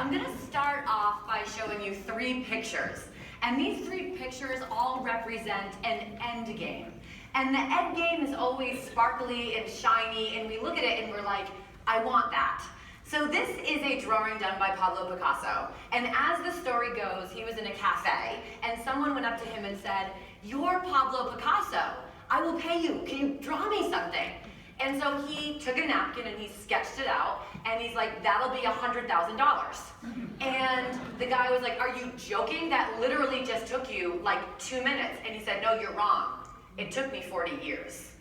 I'm going to start off by showing you 3 pictures. And these 3 pictures all represent an end game. And the end game is always sparkly and shiny, and we look at it and we're like, I want that. So this is a drawing done by Pablo Picasso. And as the story goes, he was in a cafe, and someone went up to him and said, "You're Pablo Picasso. I will pay you. Can you draw me something?" And so he took a napkin and he sketched it out, and he's like, "That'll be $100,000. And the guy was like, "Are you joking? That literally just took you like 2 minutes." And he said, "No, you're wrong. It took me 40 years.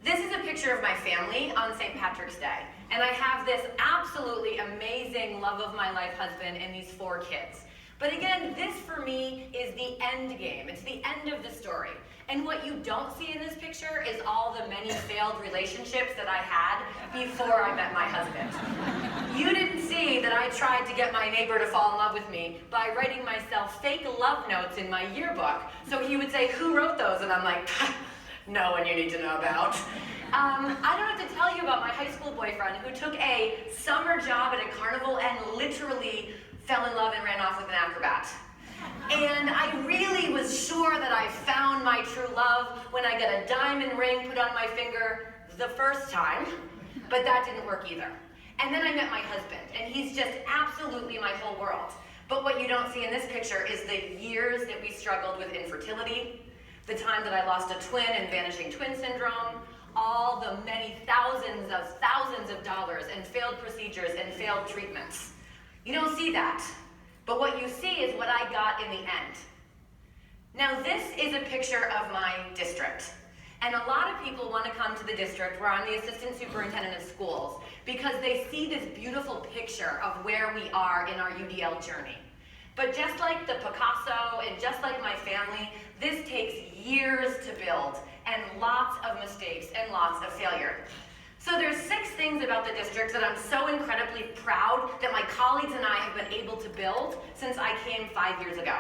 This is a picture of my family on St. Patrick's Day. And I have this absolutely amazing love of my life husband and these 4 kids. But again, this for me is the end game. It's the end of the story. And what you don't see in this picture is all the many failed relationships that I had before I met my husband. You didn't see that I tried to get my neighbor to fall in love with me by writing myself fake love notes in my yearbook. So he would say, "Who wrote those?" And I'm like, "No one you need to know about." I don't have to tell you about my high school boyfriend who took a summer job at a carnival and literally fell in love and ran off with an acrobat. And I really was sure that I found my true love when I got a diamond ring put on my finger the first time, but that didn't work either. And then I met my husband, and he's just absolutely my whole world. But what you don't see in this picture is the years that we struggled with infertility, the time that I lost a twin and vanishing twin syndrome, all the many thousands of dollars and failed procedures and failed treatments. You don't see that. But what you see is what I got in the end. Now this is a picture of my district. And a lot of people want to come to the district where I'm the assistant superintendent of schools because they see this beautiful picture of where we are in our UDL journey. But just like the Picasso and just like my family, this takes years to build and lots of mistakes and lots of failure. So there's 6 things about the district that I'm so incredibly proud that my colleagues and I have been able to build since I came 5 years ago.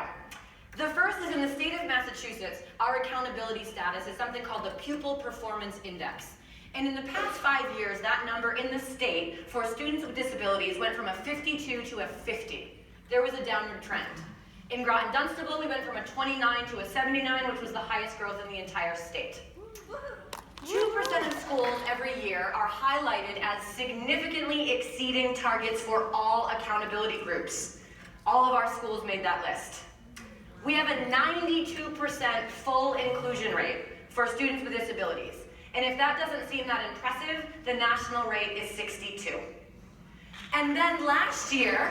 The first is in the state of Massachusetts, our accountability status is something called the Pupil Performance Index. And in the past 5 years, that number in the state for students with disabilities went from a 52 to a 50. There was a downward trend. In Groton-Dunstable, we went from a 29 to a 79, which was the highest growth in the entire state. 2% of schools every year are highlighted as significantly exceeding targets for all accountability groups. All of our schools made that list. We have a 92% full inclusion rate for students with disabilities. And if that doesn't seem that impressive, the national rate is 62. And then last year,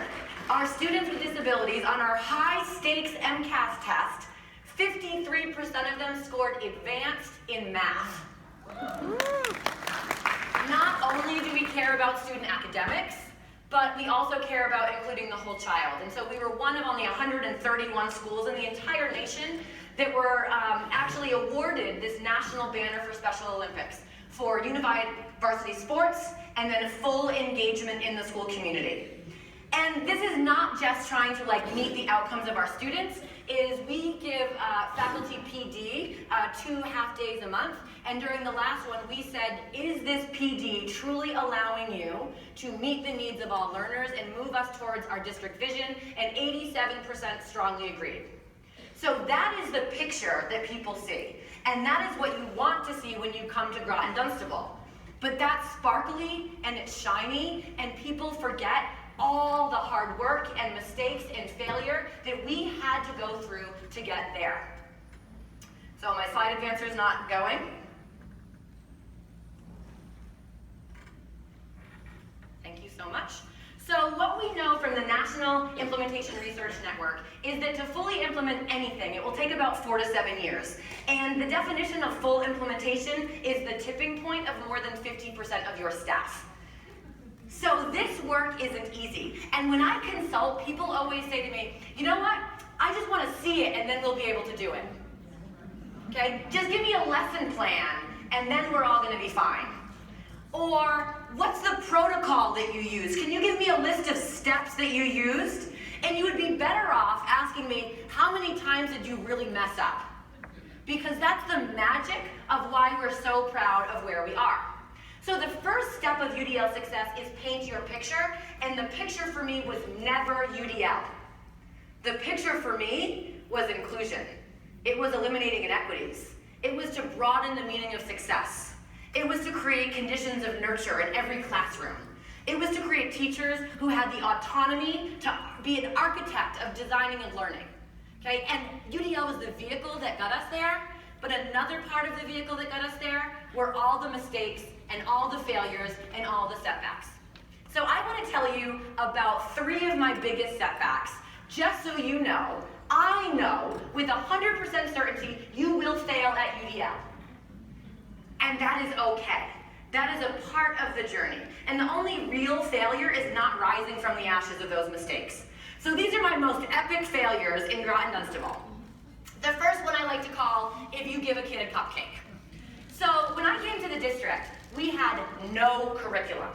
our students with disabilities on our high-stakes MCAS test, 53% of them scored advanced in math. Not only do we care about student academics, but we also care about including the whole child. And so we were one of only 131 schools in the entire nation that were actually awarded this national banner for Special Olympics for unified varsity sports and then full engagement in the school community. And this is not just trying to meet the outcomes of our students, is we give faculty PD 2 half-days a month, and during the last one we said, is this PD truly allowing you to meet the needs of all learners and move us towards our district vision? And 87% strongly agreed. So that is the picture that people see, and that is what you want to see when you come to Groton-Dunstable. But that's sparkly and it's shiny, and people forget all the hard work and mistakes and failure that we had to go through to get there. So my slide advancer is not going. Thank you so much. So what we know from the National Implementation Research Network is that to fully implement anything, it will take about 4 to 7 years. And the definition of full implementation is the tipping point of more than 50% of your staff. So this work isn't easy. And when I consult, people always say to me, "You know what? I just want to see it and then we'll be able to do it." Okay? Just give me a lesson plan and then we're all going to be fine. Or, what's the protocol that you use? Can you give me a list of steps that you used? And you would be better off asking me, how many times did you really mess up? Because that's the magic of why we're so proud of where we are. So the first step of UDL success is paint your picture, and the picture for me was never UDL. The picture for me was inclusion. It was eliminating inequities. It was to broaden the meaning of success. It was to create conditions of nurture in every classroom. It was to create teachers who had the autonomy to be an architect of designing and learning. Okay, and UDL was the vehicle that got us there, but another part of the vehicle that got us there were all the mistakes and all the failures and all the setbacks. So I want to tell you about 3 of my biggest setbacks, just so you know, I know with 100% certainty you will fail at UDL. And that is okay. That is a part of the journey. And the only real failure is not rising from the ashes of those mistakes. So these are my most epic failures in Groton Dunstable. The first one I like to call, if you give a kid a cupcake. So when I came to the district, we had no curriculum.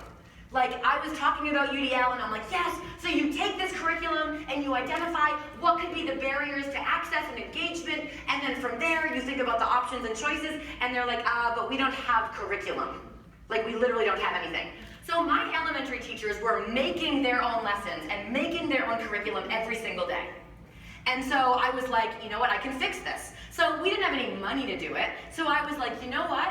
Like, I was talking about UDL and I'm like, yes, so you take this curriculum and you identify what could be the barriers to access and engagement, and then from there you think about the options and choices, and they're like, but we don't have curriculum. Like, we literally don't have anything. So my elementary teachers were making their own lessons and making their own curriculum every single day. And so I was like, you know what, I can fix this. So we didn't have any money to do it, so I was like, you know what?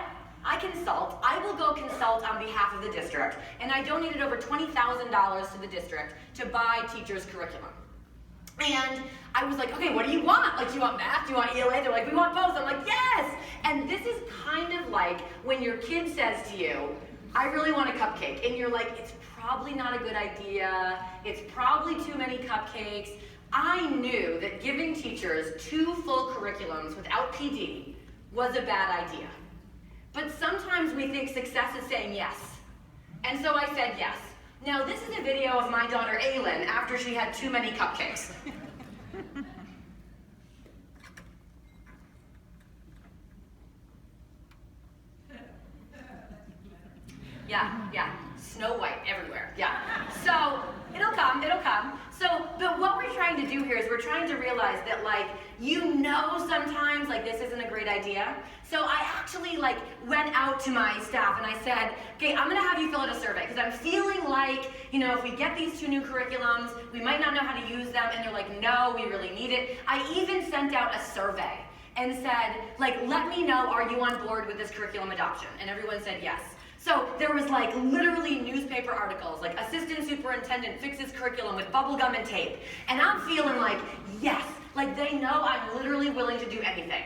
I will go consult on behalf of the district, and I donated over $20,000 to the district to buy teachers' curriculum. And I was like, okay, what do you want? Like, do you want math? Do you want ELA? They're like, we want both. I'm like, yes! And this is kind of like when your kid says to you, I really want a cupcake, and you're like, it's probably not a good idea. It's probably too many cupcakes. I knew that giving teachers 2 full curriculums without PD was a bad idea. But sometimes we think success is saying yes. And so I said yes. Now this is a video of my daughter Aylin after she had too many cupcakes. Yeah, Snow White everywhere, yeah. So, it'll come. So, but what we're trying to do here is we're trying to realize that, like, you know sometimes, like, this isn't a great idea. So I actually, like, went out to my staff and I said, okay, I'm gonna have you fill out a survey, because I'm feeling like, you know, if we get these 2 new curriculums, we might not know how to use them, and they're like, no, we really need it. I even sent out a survey and said, like, let me know, are you on board with this curriculum adoption? And everyone said yes. So there was like literally newspaper articles, like assistant superintendent fixes curriculum with bubble gum and tape. And I'm feeling like, yes, like they know I'm literally willing to do anything.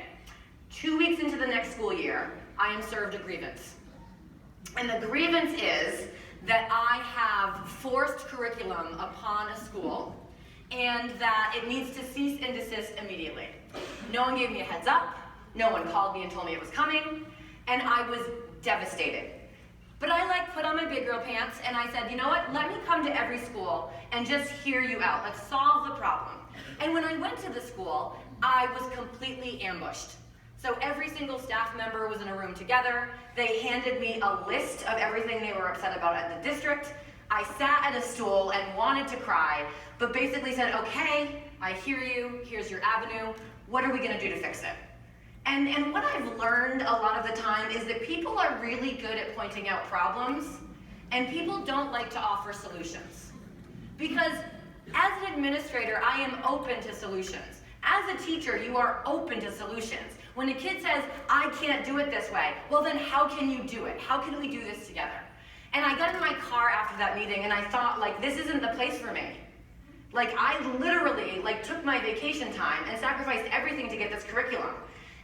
2 weeks into the next school year, I am served a grievance. And the grievance is that I have forced curriculum upon a school and that it needs to cease and desist immediately. No one gave me a heads up, no one called me and told me it was coming, and I was devastated. But I like put on my big girl pants and I said, you know what, let me come to every school and just hear you out. Let's solve the problem. And when I went to the school, I was completely ambushed. So every single staff member was in a room together. They handed me a list of everything they were upset about at the district. I sat at a stool and wanted to cry, but basically said, okay, I hear you, here's your avenue. What are we gonna do to fix it? And what I've learned a lot of the time is that people are really good at pointing out problems, and people don't like to offer solutions. Because as an administrator, I am open to solutions. As a teacher, you are open to solutions. When a kid says, I can't do it this way, well then how can you do it? How can we do this together? And I got in my car after that meeting and I thought, like, this isn't the place for me. Like, I literally, like, took my vacation time and sacrificed everything to get this curriculum.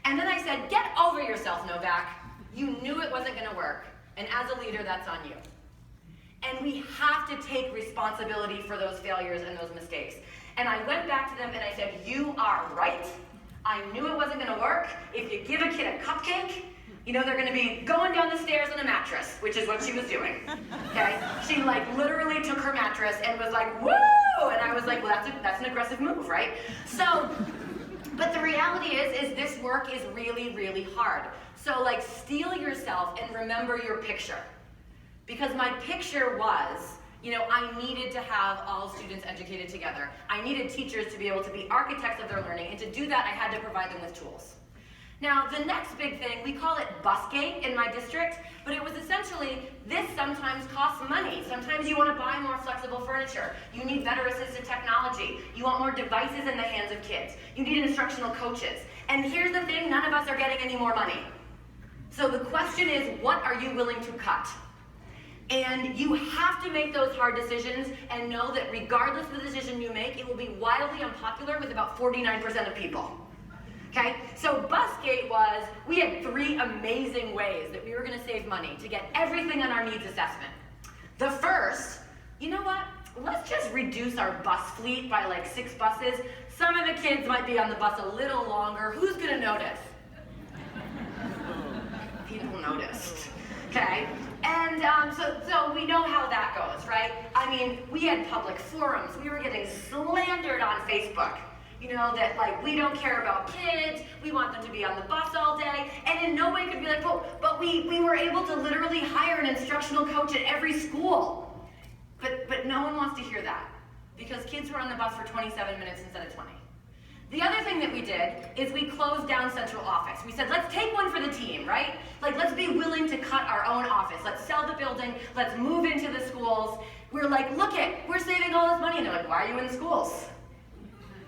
And then I said, get over yourself, Novak. You knew it wasn't gonna work. And as a leader, that's on you. And we have to take responsibility for those failures and those mistakes. And I went back to them and I said, you are right. I knew it wasn't gonna work. If you give a kid a cupcake, you know they're gonna be going down the stairs on a mattress, which is what she was doing, okay? She like literally took her mattress and was like, woo! And I was like, well, that's an aggressive move, right? So, but the reality is this work is really, really hard. So like steel yourself and remember your picture. Because my picture was, you know, I needed to have all students educated together. I needed teachers to be able to be architects of their learning, and to do that I had to provide them with tools. Now, the next big thing, we call it busgate in my district, but it was essentially, this sometimes costs money. Sometimes you want to buy more flexible furniture. You need better assistive technology. You want more devices in the hands of kids. You need instructional coaches. And here's the thing, none of us are getting any more money. So the question is, what are you willing to cut? And you have to make those hard decisions and know that regardless of the decision you make, it will be wildly unpopular with about 49% of people. Okay, so busgate was, we had 3 amazing ways that we were going to save money to get everything on our needs assessment. The first, you know what? Let's just reduce our bus fleet by like 6 buses. Some of the kids might be on the bus a little longer. Who's going to notice? People noticed. Okay, and so we know how that goes, right? I mean, we had public forums. We were getting slandered on Facebook. You know, that like, we don't care about kids, we want them to be on the bus all day, and in no way could be like, but we were able to literally hire an instructional coach at every school. But no one wants to hear that, because kids were on the bus for 27 minutes instead of 20. The other thing that we did is we closed down central office. We said, let's take one for the team, right? Like, let's be willing to cut our own office. Let's sell the building, let's move into the schools. We're like, look it, we're saving all this money. And they're like, why are you in the schools?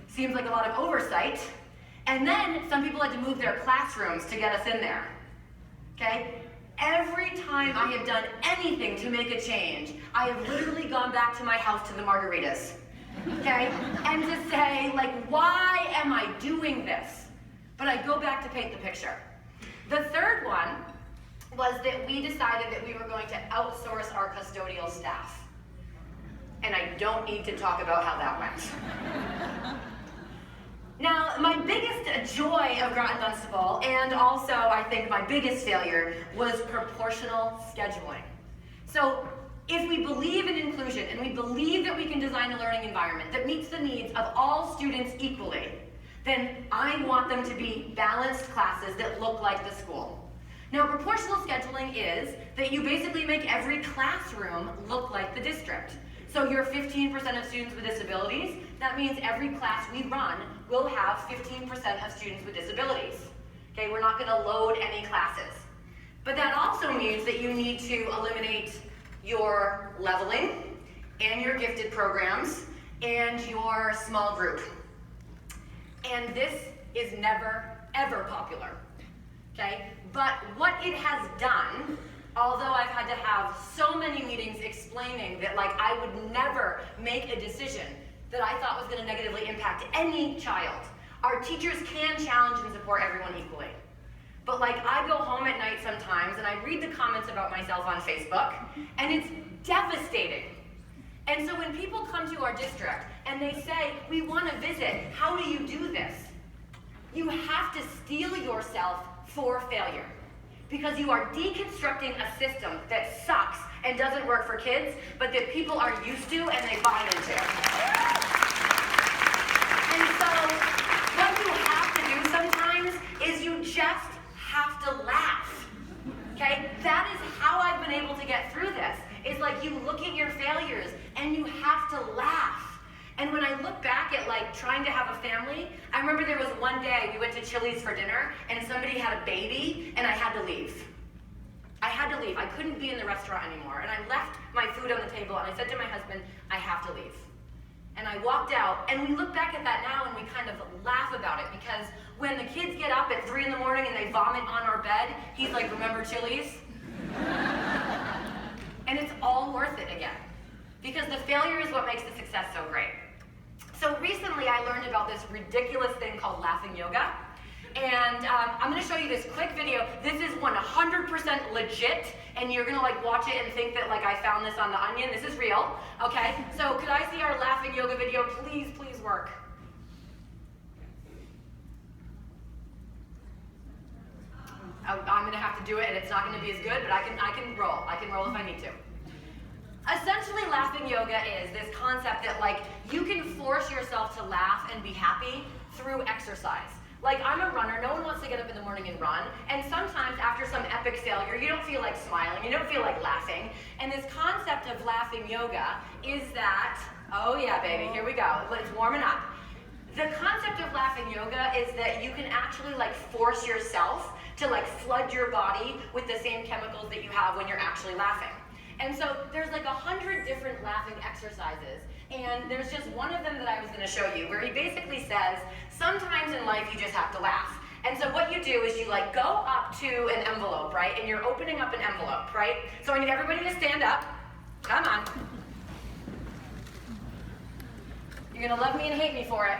Seems like a lot of oversight. And then some people had to move their classrooms to get us in there. Okay? Every time I have done anything to make a change, I have literally gone back to my house to the margaritas. Okay? And to say, like, why am I doing this? But I go back to paint the picture. The third one was that we decided that we were going to outsource our custodial staff. And I don't need to talk about how that went. Now, my biggest joy of Groton Dunstable, and also I think my biggest failure, was proportional scheduling. So if we believe in inclusion and we believe that we can design a learning environment that meets the needs of all students equally, then I want them to be balanced classes that look like the school. Now, proportional scheduling is that you basically make every classroom look like the district. So you're 15% of students with disabilities. That means every class we run will have 15% of students with disabilities. Okay, we're not going to load any classes. But that also means that you need to eliminate your leveling and your gifted programs and your small group. And this is never, ever popular. Okay, but what it has done, although I've had to have so many meetings explaining that like I would never make a decision that I thought was going to negatively impact any child. Our teachers can challenge and support everyone equally. But like I go home at night sometimes and I read the comments about myself on Facebook and it's devastating. And so when people come to our district and they say, we want to visit, how do you do this? You have to steel yourself for failure. Because you are deconstructing a system that sucks and doesn't work for kids, but that people are used to and they buy into. And so, what you have to do sometimes is you just have to laugh. Okay? That is how I've been able to get through this. It's like you look at your failures and you have to laugh. And when I look back at like trying to have a family, I remember there was one day we went to Chili's for dinner and somebody had a baby and I had to leave. I had to leave. I couldn't be in the restaurant anymore. And I left my food on the table and I said to my husband, I have to leave. And I walked out and we look back at that now and we kind of laugh about it because when the kids get up at 3 in the morning and they vomit on our bed, he's like, remember Chili's? And it's all worth it again. Because the failure is what makes the success so great. So recently I learned about this ridiculous thing called laughing yoga. And I'm going to show you this quick video. This is 100% legit, and you're going to like watch it and think that like I found this on The Onion. This is real, okay? So could I see our laughing yoga video? Please, please work. I'm going to have to do it, and it's not going to be as good, but I can roll. I can roll if I need to. Essentially, laughing yoga is this concept that like you can force yourself to laugh and be happy through exercise. Like I'm a runner, no one wants to get up in the morning and run, and sometimes after some epic failure, you don't feel like smiling, you don't feel like laughing, and this concept of laughing yoga is that, oh yeah baby, here we go, it's warming up, The concept of laughing yoga is that you can actually like force yourself to like flood your body with the same chemicals that you have when you're actually laughing. And so there's like 100 different laughing exercises. And there's just one of them that I was going to show you where he basically says, sometimes in life you just have to laugh. And so what you do is you like go up to an envelope, right? And you're opening up an envelope, right? So I need everybody to stand up. Come on. You're going to love me and hate me for it.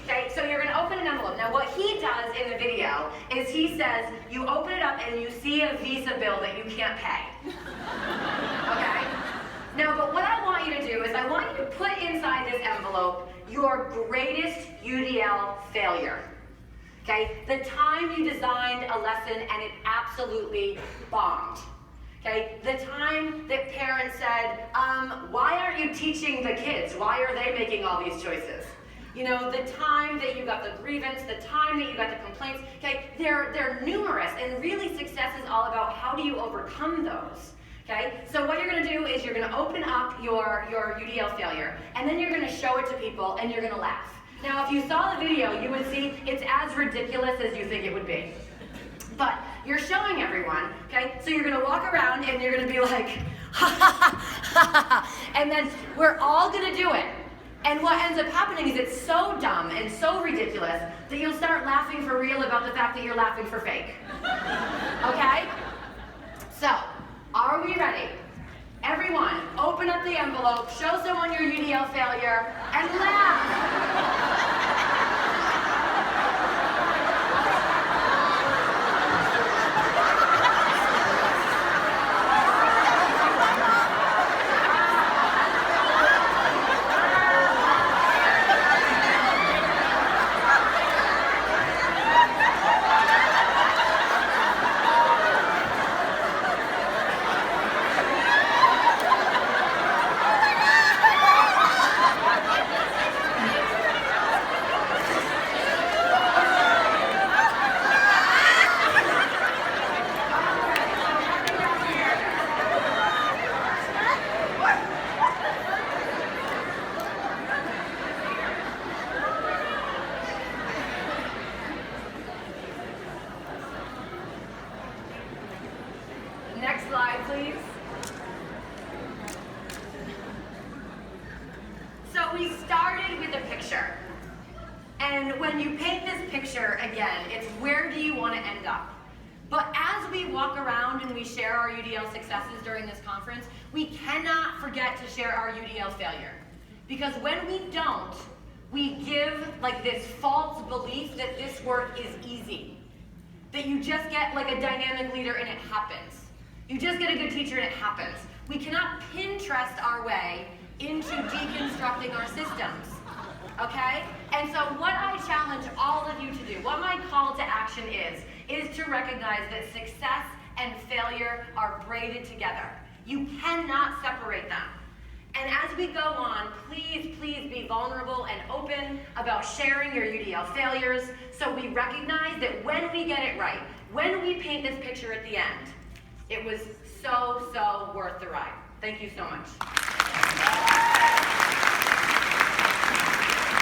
Okay, so you're going to open an envelope. Now what he does in the video is he says, you open it up and you see a Visa bill that you can't pay. Okay? Now, but what I want you to do is I want you to put inside this envelope your greatest UDL failure. Okay? The time you designed a lesson and it absolutely bombed. Okay? The time that parents said, why aren't you teaching the kids? Why are they making all these choices? You know, the time that you got the grievance, the time that you got the complaints, okay? They're numerous, and really success is all about how do you overcome those. Okay, so what you're going to do is you're going to open up your UDL failure, and then you're going to show it to people, and you're going to laugh. Now, if you saw the video, you would see it's as ridiculous as you think it would be. But you're showing everyone, okay? So you're going to walk around, and you're going to be like, ha ha ha ha ha, and then we're all going to do it. And what ends up happening is it's so dumb and so ridiculous that you'll start laughing for real about the fact that you're laughing for fake. Okay? So, are we ready? Everyone, open up the envelope, show someone your UDL failure, and laugh. Next slide, please. So we started with a picture. And when you paint this picture, again, it's where do you want to end up? But as we walk around and we share our UDL successes during this conference, we cannot forget to share our UDL failure. Because when we don't, we give like this false belief that this work is easy. That you just get like a dynamic leader and it happens. You just get a good teacher and it happens. We cannot Pinterest our way into deconstructing our systems, okay? And so what I challenge all of you to do, what my call to action is to recognize that success and failure are braided together. You cannot separate them. And as we go on, please, please be vulnerable and open about sharing your UDL failures so we recognize that when we get it right, when we paint this picture at the end, it was so, so worth the ride. Thank you so much.